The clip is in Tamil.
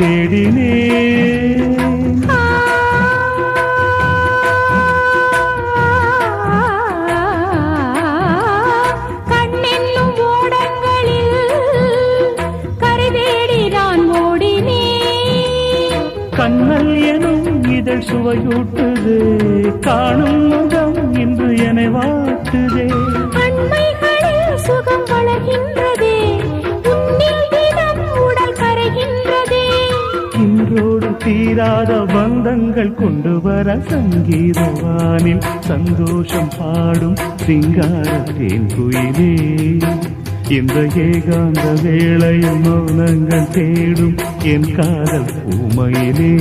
தேடினேன். கண்ணென்னும் ஓடங்களில் கரை தேடி நான் ஓடினேன். கண்ணல் எனும் இதழ் சுவையூட்டுது, காணும் முகம் இன்று என்னை வாட்டுதே. அண்மைகளில் சுகம் வளர்கின்றதே, உன்னில் தினம் உடல் கரைகின்றதே. இன்றோடு தீராத பந்தங்கள் கொண்டு வர சங்கீதவானில் சந்தோஷம் பாடும் சிங்கார தேன்குயிலே. இந்த ஏகாந்த வேளையில் மௌனங்கள் தேடும் என் காதல் பூமையிலே.